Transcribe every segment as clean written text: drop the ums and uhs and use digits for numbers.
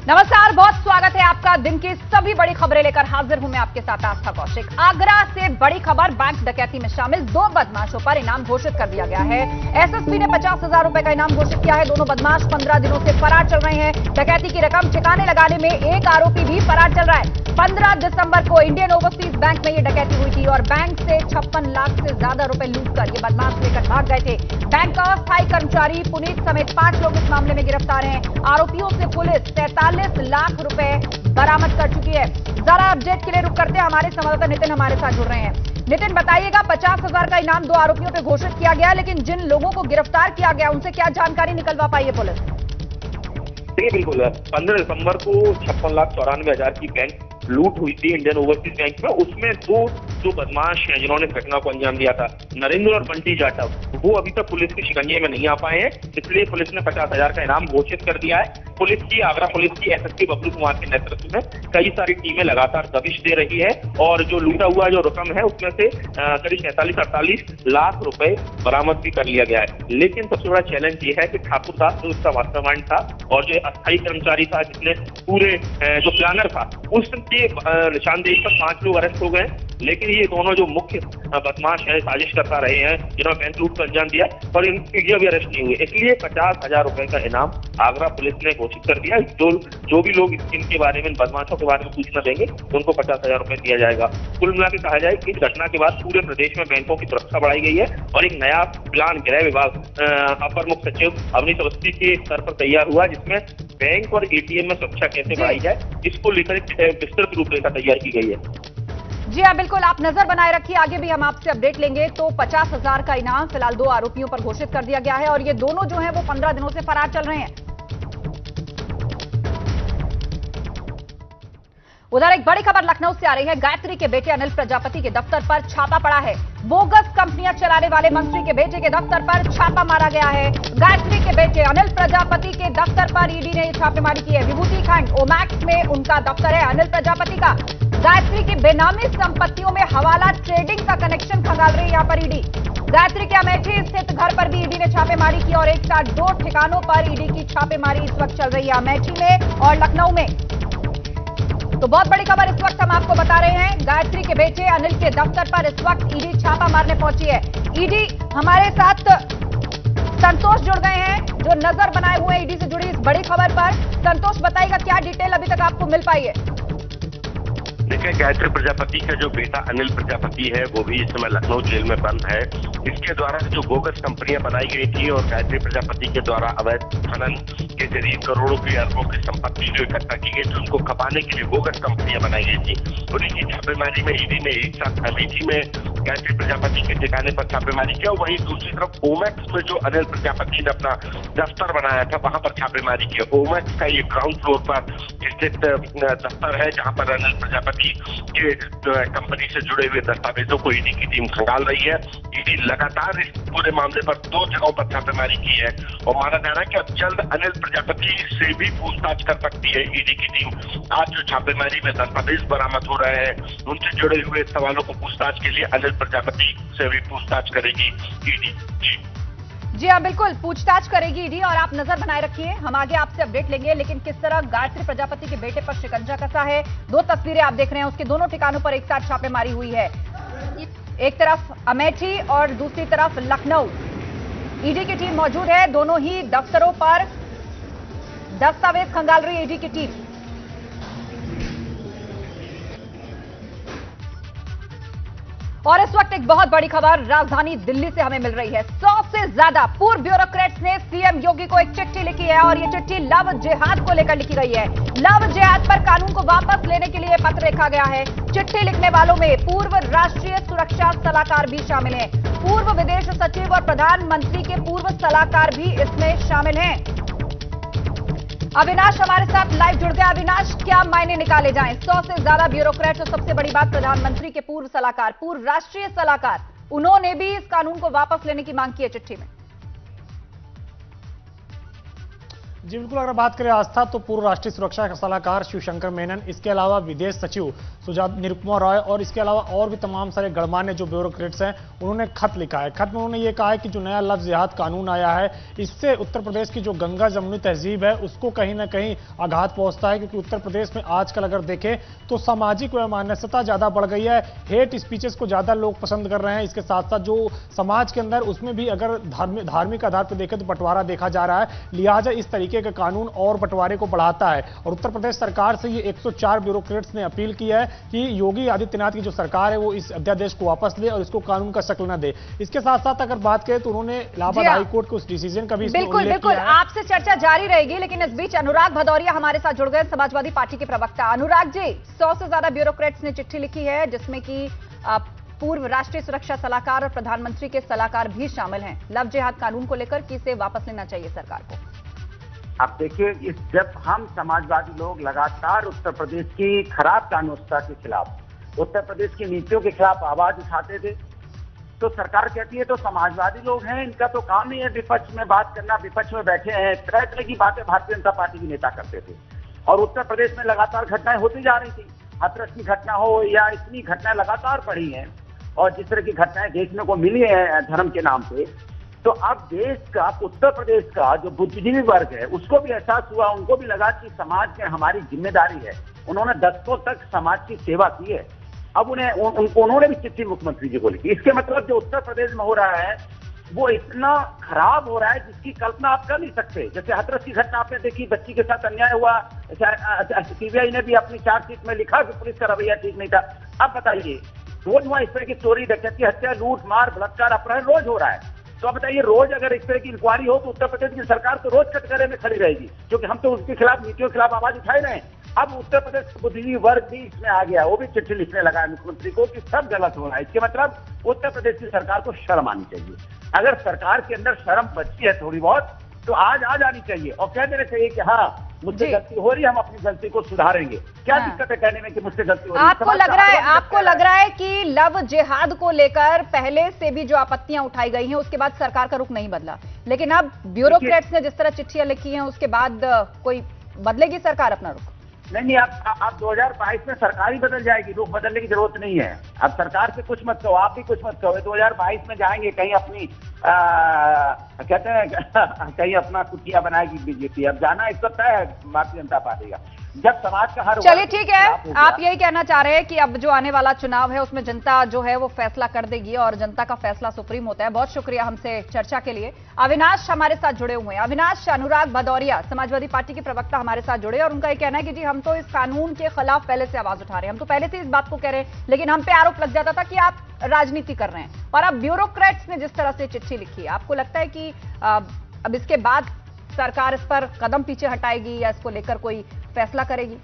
नमस्कार, बहुत स्वागत है आपका। दिन की सभी बड़ी खबरें लेकर हाजिर हूं मैं आपके साथ आस्था कौशिक। आगरा से बड़ी खबर, बैंक डकैती में शामिल 2 बदमाशों पर इनाम घोषित कर दिया गया है। एसएसपी ने 50,000 रुपए का इनाम घोषित किया है। दोनों बदमाश 15 दिनों से फरार चल रहे हैं। डकैती की रकम ठिकाने लगाने में एक आरोपी भी फरार चल रहा है। 15 दिसंबर को इंडियन ओवरसीज बैंक में यह डकैती हुई थी और बैंक से 56 लाख से ज्यादा रुपए लूटकर ये बदमाश लेकर भाग गए थे। बैंक का अस्थायी कर्मचारी पुनीत समेत 5 लोग इस मामले में गिरफ्तार हैं। आरोपियों से पुलिस 43 लाख रुपए बरामद कर चुकी है। जरा अपडेट के लिए रुक करते हैं, हमारे संवाददाता नितिन हमारे साथ जुड़ रहे हैं। नितिन, बताइएगा, 50,000 का इनाम 2 आरोपियों पे घोषित किया गया, लेकिन जिन लोगों को गिरफ्तार किया गया उनसे क्या जानकारी निकलवा पाई है पुलिस? देखिए, बिल्कुल 15 दिसंबर को 56,94,000 की बैंक लूट हुई थी इंडियन ओवरसीज बैंक में। उसमें 2 जो बदमाश हैं जिन्होंने घटना को अंजाम दिया था, नरेंद्र और बंटी जाटव, वो अभी तक पुलिस के शिकंजे में नहीं आ पाए हैं। इसलिए पुलिस ने 50,000 का इनाम घोषित कर दिया है। पुलिस की, आगरा पुलिस की एसएसपी बबलू कुमार के नेतृत्व में कई सारी टीमें लगातार दबिश दे रही है और जो लूटा हुआ जो रकम है उसमें से करीब 47-48 लाख रुपए बरामद भी कर लिया गया है। लेकिन सबसे बड़ा चैलेंज ये है कि ठाकुर दास जो उसका मास्टरमाइंड था और जो अस्थायी कर्मचारी था जिसने पूरे जो प्लानर था, उसके निशानदेही पर 5 लोग अरेस्ट हो गए। लेकिन ये दोनों जो मुख्य बदमाश है, साजिश करता रहे हैं, जिन्होंने बैंक लूट को अंजाम दिया, और इनके अभी अरेस्ट नहीं हुए। इसलिए 50,000 रुपए का इनाम आगरा पुलिस ने घोषित कर दिया। जो भी लोग इनके बारे में, बदमाशों के बारे में सूचना देंगे उनको 50,000 रुपए दिया जाएगा। कुल मिलाकर कहा जाए कि इस घटना के बाद पूरे प्रदेश में बैंकों की सुरक्षा बढ़ाई गई है और एक नया प्लान गृह विभाग अपर मुख्य सचिव अवनीश अवस्थी के स्तर पर तैयार हुआ, जिसमें बैंक और एटीएम में सुरक्षा कैसे बढ़ाई जाए इसको लेकर एक विस्तृत रूपरेखा तैयार की गई है। जी हाँ, बिल्कुल, आप नजर बनाए रखिए, आगे भी हम आपसे अपडेट लेंगे। तो 50,000 का इनाम फिलहाल 2 आरोपियों पर घोषित कर दिया गया है और ये दोनों जो हैं वो 15 दिनों से फरार चल रहे हैं। उधर एक बड़ी खबर लखनऊ से आ रही है। गायत्री के बेटे अनिल प्रजापति के दफ्तर पर छापा पड़ा है। बोगस कंपनियां चलाने वाले मंत्री के बेटे के दफ्तर पर छापा मारा गया है। गायत्री के बेटे अनिल प्रजापति के दफ्तर पर ईडी ने छापेमारी की है। विभूति खंड ओमैक्स में उनका दफ्तर है अनिल प्रजापति का। गायत्री की बेनामी संपत्तियों में हवाला ट्रेडिंग का कनेक्शन खंगाल रही है यहाँ पर ईडी। गायत्री के अमेठी स्थित घर पर भी ईडी ने छापेमारी की और एक साथ 2 ठिकानों पर ईडी की छापेमारी इस वक्त चल रही है, अमेठी में और लखनऊ में। तो बहुत बड़ी खबर इस वक्त हम आपको बता रहे हैं। गायत्री के बेटे अनिल के दफ्तर पर इस वक्त ईडी छापा मारने पहुंची है। ईडी हमारे साथ संतोष जुड़ गए हैं जो नजर बनाए हुए हैं ईडी से जुड़ी इस बड़ी खबर पर। संतोष, बताइएगा क्या डिटेल अभी तक आपको मिल पाई है? देखिए, गायत्री प्रजापति का जो बेटा अनिल प्रजापति है वो भी इस समय लखनऊ जेल में बंद है। इसके द्वारा जो बोगस कंपनियां बनाई गई थी और गायत्री प्रजापति के द्वारा अवैध खनन के जरिए करोड़ों की अरबों की संपत्ति जो इकट्ठा की गई थी उसको खपाने के लिए बोगस कंपनियां बनाई गई थी। उन्हीं की छापेमारी में ईडी ने एक साथ अमेठी में गायत्री प्रजापति के ठिकाने पर छापेमारी किया। वहीं दूसरी तरफ ओमैक्स में जो अनिल प्रजापति ने अपना दफ्तर बनाया था वहां पर छापेमारी की। ओमैक्स का ये ग्राउंड फ्लोर पर स्थित दफ्तर है जहां पर अनिल प्रजापति के कंपनी से जुड़े हुए दस्तावेजों को ईडी की टीम खंगाल रही है। ईडी लगातार इस पूरे मामले पर 2 जगहों पर छापेमारी की है और माना जा रहा है कि अब जल्द अनिल प्रजापति से भी पूछताछ कर सकती है ईडी की टीम। आज जो छापेमारी में दस्तावेज बरामद हो रहे हैं उनसे जुड़े हुए सवालों को पूछताछ के लिए अनिल प्रजापति से भी पूछताछ करेगी ईडी। जी हाँ, बिल्कुल पूछताछ करेगी ईडी और आप नजर बनाए रखिए, हम आगे आपसे अपडेट लेंगे। लेकिन किस तरह गायत्री प्रजापति के बेटे पर शिकंजा कसा है, 2 तस्वीरें आप देख रहे हैं, उसके दोनों ठिकानों पर एक साथ छापेमारी हुई है। एक तरफ अमेठी और दूसरी तरफ लखनऊ। ईडी की टीम मौजूद है, दोनों ही दफ्तरों पर दस्तावेज खंगाल रही है ईडी की टीम। और इस वक्त एक बहुत बड़ी खबर राजधानी दिल्ली से हमें मिल रही है। 100 से ज्यादा पूर्व ब्यूरोक्रेट्स ने सीएम योगी को एक चिट्ठी लिखी है और ये चिट्ठी लव जिहाद को लेकर लिखी गई है। लव जिहाद पर कानून को वापस लेने के लिए पत्र लिखा गया है। चिट्ठी लिखने वालों में पूर्व राष्ट्रीय सुरक्षा सलाहकार भी शामिल हैं। पूर्व विदेश सचिव और प्रधानमंत्री के पूर्व सलाहकार भी इसमें शामिल हैं। अविनाश हमारे साथ लाइव जुड़ गया। अविनाश, क्या मायने निकाले जाएं? 100 से ज्यादा ब्यूरोक्रेट्स और सबसे बड़ी बात प्रधानमंत्री के पूर्व सलाहकार, पूर्व राष्ट्रीय सलाहकार, उन्होंने भी इस कानून को वापस लेने की मांग की है चिट्ठी में। जी बिल्कुल, अगर बात करें आस्था तो पूर्व राष्ट्रीय सुरक्षा सलाहकार शिवशंकर मेनन, इसके अलावा विदेश सचिव सुजात निरुपमा रॉय और इसके अलावा और भी तमाम सारे गणमान्य जो ब्यूरोक्रेट्स हैं उन्होंने खत लिखा है। खत में उन्होंने ये कहा है कि जो नया लफ्ज जिहाद कानून आया है इससे उत्तर प्रदेश की जो गंगा जमुनी तहजीब है उसको कहीं ना कहीं आघात पहुंचता है, क्योंकि उत्तर प्रदेश में आजकल अगर देखें तो सामाजिक वैमनस्यता ज्यादा बढ़ गई है, हेट स्पीचेस को ज्यादा लोग पसंद कर रहे हैं। इसके साथ साथ जो समाज के अंदर उसमें भी अगर धार्मिक आधार पर देखें तो बंटवारा देखा जा रहा है, लिहाजा इस तरीके का कानून और बंटवारे को बढ़ाता है। और उत्तर प्रदेश सरकार से ये 104 ब्यूरोक्रेट्स ने अपील की है कि योगी आदित्यनाथ की जो सरकार है वो इस अध्यादेश को वापस ले और इसको कानून का शक्ल न दे। इसके साथ साथ अगर बात करें तो उन्होंने इलाहाबाद हाई कोर्ट के उस डिसीजन का भी बिल्कुल आपसे चर्चा जारी रहेगी, लेकिन इस बीच अनुराग भदौरिया हमारे साथ जुड़ गए, समाजवादी पार्टी के प्रवक्ता। अनुराग जी, 100 से ज्यादा ब्यूरोक्रेट्स ने चिट्ठी लिखी है जिसमें कि पूर्व राष्ट्रीय सुरक्षा सलाहकार और प्रधानमंत्री के सलाहकार भी शामिल हैं। लव जिहाद कानून को लेकर कि इसे वापस लेना चाहिए सरकार को। आप देखिए, जब हम समाजवादी लोग लगातार उत्तर प्रदेश की खराब कानून व्यवस्था के खिलाफ, उत्तर प्रदेश की नीतियों के खिलाफ आवाज उठाते थे, तो सरकार कहती है तो समाजवादी लोग हैं, इनका तो काम नहीं है विपक्ष में बात करना, विपक्ष में बैठे हैं। तरह तरह की बातें भारतीय जनता पार्टी के नेता करते थे और उत्तर प्रदेश में लगातार घटनाएं होती जा रही थी। हाथरस की घटना हो या इतनी घटनाएं लगातार बढ़ी हैं और जिस तरह की घटनाएं देखने को मिली है धर्म के नाम पे, तो अब देश का, उत्तर प्रदेश का जो बुद्धिजीवी वर्ग है उसको भी एहसास हुआ, उनको भी लगा कि समाज में हमारी जिम्मेदारी है। उन्होंने दशकों तक समाज की सेवा की है। अब उन्होंने भी चिट्ठी मुख्यमंत्री जी को लिखी। इसके मतलब जो उत्तर प्रदेश में हो रहा है वो इतना खराब हो रहा है जिसकी कल्पना आप कर नहीं सकते। जैसे हाथरस की घटना आपने देखी, बच्ची के साथ अन्याय हुआ, सीबीआई ने भी अपनी चार्जशीट में लिखा कि पुलिस का रवैया ठीक नहीं था। अब बताइए, रोज वहां इस तरह की चोरी, डकैती, हत्या, लूट मार, बलात्कार, अपहरण रोज हो रहा है। तो आप बताइए, रोज अगर इस तरह की इंक्वायरी हो तो उत्तर प्रदेश की सरकार तो रोज कटघरे में खड़ी रहेगी, क्योंकि हम तो उसके खिलाफ, नीतियों के खिलाफ आवाज उठाए रहे हैं। अब उत्तर प्रदेश का बुद्धिजीवी वर्ग भी इसमें आ गया, वो भी चिट्ठी लिखने लगा है मुख्यमंत्री को कि सब गलत हो रहा है। इसके मतलब उत्तर प्रदेश की सरकार को शर्म आनी चाहिए। अगर सरकार के अंदर शर्म बची है थोड़ी बहुत तो आज आ जानी चाहिए और कह देना चाहिए कि हाँ मुझसे गलती हो रही है, हम अपनी गलती को सुधारेंगे। क्या दिक्कत है कहने में कि मुझसे गलती हो रही है? आपको लग रहा है कि लव जिहाद को लेकर पहले से भी जो आपत्तियां उठाई गई हैं उसके बाद सरकार का रुख नहीं बदला, लेकिन अब ब्यूरोक्रेट्स ने जिस तरह चिट्ठियां लिखी हैं उसके बाद कोई बदलेगी सरकार अपना रुख? नहीं, आप 2022 में सरकार ही बदल जाएगी, रुख बदलने की जरूरत नहीं है। अब सरकार से कुछ मत कहो, आप भी कुछ मत कहो। 2022 में जाएंगे कहीं अपनी कहते हैं कहीं अपना कुटिया बनाएगी बीजेपी। अब जाना इस तय है भारतीय जनता पार्टी का। जब समाज का हर, चलिए ठीक है, आप यही कहना चाह रहे हैं कि अब जो आने वाला चुनाव है उसमें जनता जो है वो फैसला कर देगी और जनता का फैसला सुप्रीम होता है। बहुत शुक्रिया हमसे चर्चा के लिए। अविनाश हमारे साथ जुड़े हुए हैं। अविनाश, अनुराग भदौरिया समाजवादी पार्टी के प्रवक्ता हमारे साथ जुड़े और उनका ये कहना है कि जी हम तो इस कानून के खिलाफ पहले से आवाज उठा रहे हैं, हम तो पहले से इस बात को कह रहे हैं, लेकिन हम पे आरोप लग जाता था कि आप राजनीति कर रहे हैं। और अब ब्यूरोक्रेट्स ने जिस तरह से चिट्ठी लिखी है, आपको लगता है कि अब इसके बाद सरकार इस पर कदम पीछे हटाएगी या इसको लेकर कोई फैसला करेगी?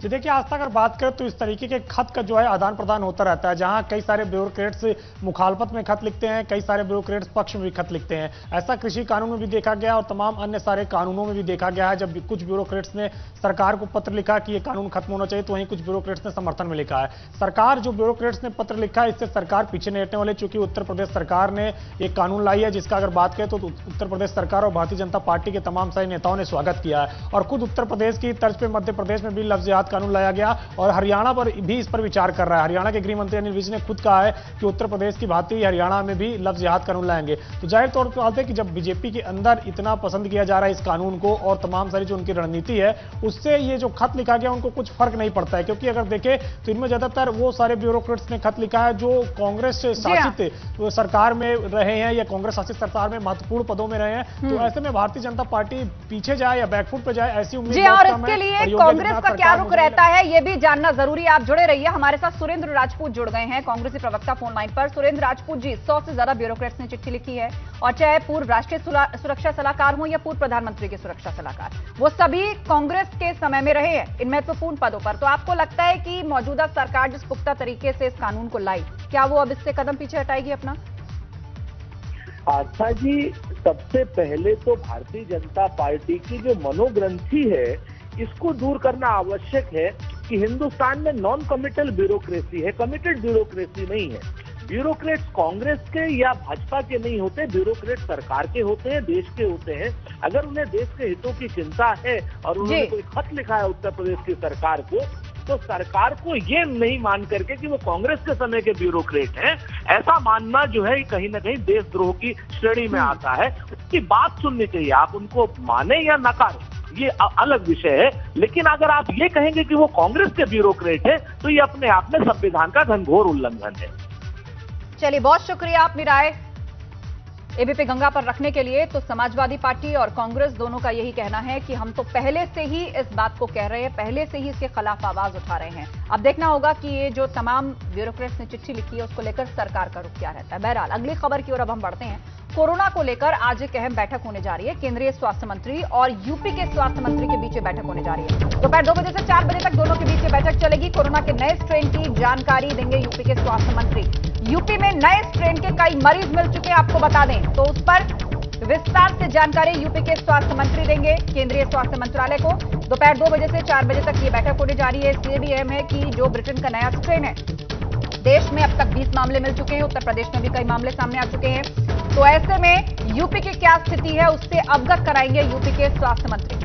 जी देखिए, आज तक अगर बात करें तो इस तरीके के खत का जो है आदान प्रदान होता रहता है, जहां कई सारे ब्यूरोक्रेट्स मुखालफत में खत लिखते हैं, कई सारे ब्यूरोक्रेट्स पक्ष में भी खत लिखते हैं। ऐसा कृषि कानून में भी देखा गया और तमाम अन्य सारे कानूनों में भी देखा गया है। जब कुछ ब्यूरोक्रेट्स ने सरकार को पत्र लिखा कि ये कानून खत्म होना चाहिए, तो वहीं कुछ ब्यूरोक्रेट्स ने समर्थन में लिखा है। सरकार, जो ब्यूरोक्रेट्स ने पत्र लिखा है, इससे सरकार पीछे नहीं हटने वाले, चूंकि उत्तर प्रदेश सरकार ने एक कानून लाई है जिसका अगर बात करें तो उत्तर प्रदेश सरकार और भारतीय जनता पार्टी के तमाम सारे नेताओं ने स्वागत किया है। और खुद उत्तर प्रदेश की तर्ज पर मध्य प्रदेश में भी लव जिहाद कानून लाया गया और हरियाणा पर भी इस पर विचार कर रहा है। हरियाणा के गृह मंत्री अनिल विज ने खुद कहा है कि उत्तर प्रदेश की भांति हरियाणा में भी लव जिहाद कानून लाएंगे। तो जाहिर तौर पर बात है कि जब बीजेपी के अंदर इतना पसंद किया जा रहा है इस कानून को और तमाम सारी जो उनकी रणनीति है उससे ये जो खत लिखा गया उनको कुछ फर्क नहीं पड़ता है, क्योंकि अगर देखें तो इनमें ज्यादातर वो सारे ब्यूरोक्रेट्स ने खत लिखा है जो कांग्रेस शासित सरकार में रहे हैं या कांग्रेस शासित सरकार में महत्वपूर्ण पदों में रहे हैं। तो ऐसे में भारतीय जनता पार्टी पीछे जाए या बैकफुट पे जाए, ऐसी उम्मीद है। और इसके लिए कांग्रेस का क्या रुख रहता है ये भी जानना जरूरी है। आप जुड़े रहिए, हमारे साथ सुरेंद्र राजपूत जुड़ गए हैं कांग्रेसी प्रवक्ता फोन लाइन पर। सुरेंद्र राजपूत जी, 100 से ज्यादा ब्यूरोक्रेट्स ने चिट्ठी लिखी है और चाहे पूर्व राष्ट्रीय सुरक्षा सलाहकार हो या पूर्व प्रधानमंत्री के सुरक्षा सलाहकार, वो सभी कांग्रेस के समय में रहे हैं इन महत्वपूर्ण पदों पर। तो आपको लगता है कि मौजूदा सरकार जिस पुख्ता तरीके से इस कानून को लाई, क्या वो अब इससे कदम पीछे हटाएगी अपना? आस्था जी, सबसे पहले तो भारतीय जनता पार्टी की जो मनोग्रंथि है इसको दूर करना आवश्यक है कि हिंदुस्तान में नॉन कमिटल ब्यूरोक्रेसी है, कमिटेड ब्यूरोक्रेसी नहीं है। ब्यूरोक्रेट्स कांग्रेस के या भाजपा के नहीं होते, ब्यूरोक्रेट सरकार के होते हैं, देश के होते हैं। अगर उन्हें देश के हितों की चिंता है और उन्होंने कोई खत लिखा है उत्तर प्रदेश की सरकार को, तो सरकार को ये नहीं मान करके कि वो कांग्रेस के समय के ब्यूरोक्रेट हैं, ऐसा मानना जो है कहीं ना कहीं देशद्रोह की श्रेणी में आता है। उसकी बात सुननी चाहिए, आप उनको माने या नकारें ये अलग विषय है, लेकिन अगर आप ये कहेंगे कि वो कांग्रेस के ब्यूरोक्रेट है तो ये अपने आप में संविधान का घनघोर उल्लंघन है। चलिए, बहुत शुक्रिया अपनी राय एबीपी गंगा पर रखने के लिए। तो समाजवादी पार्टी और कांग्रेस दोनों का यही कहना है कि हम तो पहले से ही इस बात को कह रहे हैं, पहले से ही इसके खिलाफ आवाज उठा रहे हैं। अब देखना होगा कि ये जो तमाम ब्यूरोक्रेट्स ने चिट्ठी लिखी है उसको लेकर सरकार का रुख क्या रहता है। बहरहाल अगली खबर की ओर अब हम बढ़ते हैं। कोरोना को लेकर आज एक अहम बैठक होने जा रही है। केंद्रीय स्वास्थ्य मंत्री और यूपी के स्वास्थ्य मंत्री के बीच बैठक होने जा रही है। दोपहर 2 बजे से 4 बजे तक दोनों के बीच बैठक चलेगी। कोरोना के नए स्ट्रेन की जानकारी देंगे यूपी के स्वास्थ्य मंत्री। यूपी में नए स्ट्रेन के कई मरीज मिल चुके हैं, आपको बता दें, तो उस पर विस्तार से जानकारी यूपी के स्वास्थ्य मंत्री देंगे केंद्रीय स्वास्थ्य मंत्रालय को। दोपहर 2 बजे से 4 बजे तक ये बैठक होने जा रही है। इसलिए भी अहम है कि जो ब्रिटेन का नया स्ट्रेन है, देश में अब तक 20 मामले मिल चुके हैं, उत्तर प्रदेश में भी कई मामले सामने आ चुके हैं। तो ऐसे में यूपी की क्या स्थिति है उससे अवगत कराएंगे यूपी के स्वास्थ्य मंत्री।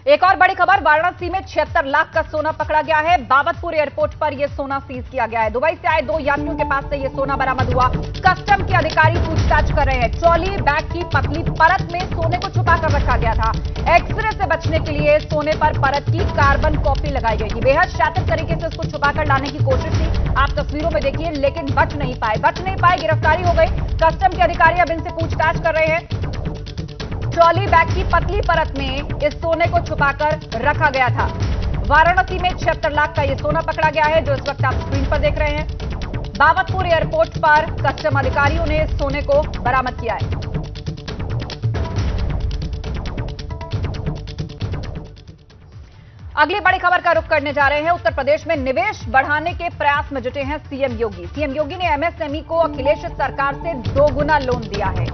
एक और बड़ी खबर, वाराणसी में 76 लाख का सोना पकड़ा गया है। बाबतपुर एयरपोर्ट पर यह सोना सीज किया गया है। दुबई से आए 2 यात्रियों के पास से यह सोना बरामद हुआ। कस्टम के अधिकारी पूछताछ कर रहे हैं। ट्रॉली बैग की पतली परत में सोने को छुपाकर रखा गया था। एक्सरे से बचने के लिए सोने पर परत की कार्बन कॉपी लगाई गई थी। बेहद शातिर तरीके से उसको छुपाकर लाने की कोशिश थी, आप तस्वीरों में देखिए, लेकिन बच नहीं पाए, गिरफ्तारी हो गई। कस्टम के अधिकारी अब इनसे पूछताछ कर रहे हैं। ट्रॉली बैग की पतली परत में इस सोने को छुपाकर रखा गया था। वाराणसी में 76 लाख का यह सोना पकड़ा गया है, जो इस वक्त आप स्क्रीन पर देख रहे हैं। बाबतपुर एयरपोर्ट पर कस्टम अधिकारियों ने इस सोने को बरामद किया है। अगली बड़ी खबर का रुख करने जा रहे हैं। उत्तर प्रदेश में निवेश बढ़ाने के प्रयास में जुटे हैं सीएम योगी। सीएम योगी ने एमएसएमई को अखिलेश सरकार से 2 गुना लोन दिया है।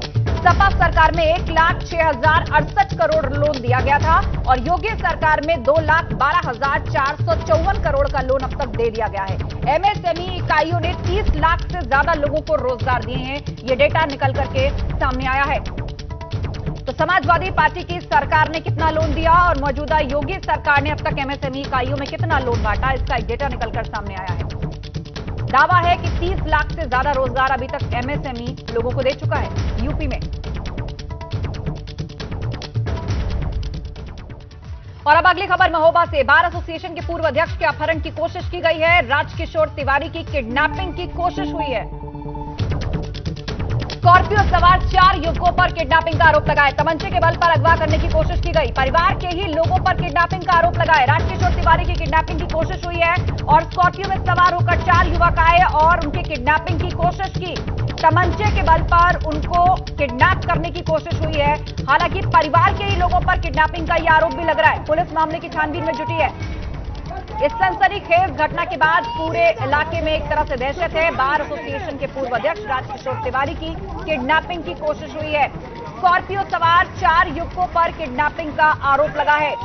सपा सरकार में 1,06,068 करोड़ लोन दिया गया था और योगी सरकार में 2,12,454 करोड़ का लोन अब तक दे दिया गया है। एमएसएमई इकाइयों ने 30 लाख से ज्यादा लोगों को रोजगार दिए हैं। ये डेटा निकल करके सामने आया है। तो समाजवादी पार्टी की सरकार ने कितना लोन दिया और मौजूदा योगी सरकार ने अब तक एमएसएमई इकाइयों में कितना लोन बांटा, इसका एक डेटा निकलकर सामने आया है। दावा है कि 30 लाख से ज्यादा रोजगार अभी तक एमएसएमई लोगों को दे चुका है यूपी में। और अब अगली खबर महोबा से। बार एसोसिएशन के पूर्व अध्यक्ष के अपहरण की कोशिश की गई है। राजकिशोर तिवारी की किडनैपिंग की कोशिश हुई है। स्कॉर्पियो सवार 4 युवकों पर किडनैपिंग का आरोप लगाए। तमंचे के बल पर अगवा करने की कोशिश की गई। परिवार के ही लोगों पर किडनैपिंग का आरोप लगाए। राजकिशोर तिवारी की किडनैपिंग की कोशिश हुई है और स्कॉर्पियो में सवार होकर 4 युवक आए और उनकी किडनैपिंग की कोशिश की। तमंचे के बल पर उनको किडनैप करने की कोशिश हुई है। हालांकि परिवार के ही लोगों पर किडनैपिंग का यह आरोप भी लग रहा है। पुलिस मामले की छानबीन में जुटी है। इस सनसनीखेज घटना के बाद पूरे इलाके में एक तरह से दहशत है। बार एसोसिएशन के पूर्व अध्यक्ष राजकिशोर तिवारी की किडनैपिंग की कोशिश हुई है। स्कॉर्पियो सवार 4 युवकों पर किडनैपिंग का आरोप लगा है।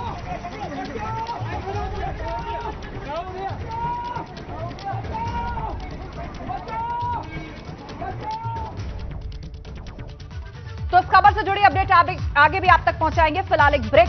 तो इस खबर से जुड़ी अपडेट आगे भी आप तक पहुंचाएंगे। फिलहाल एक ब्रेक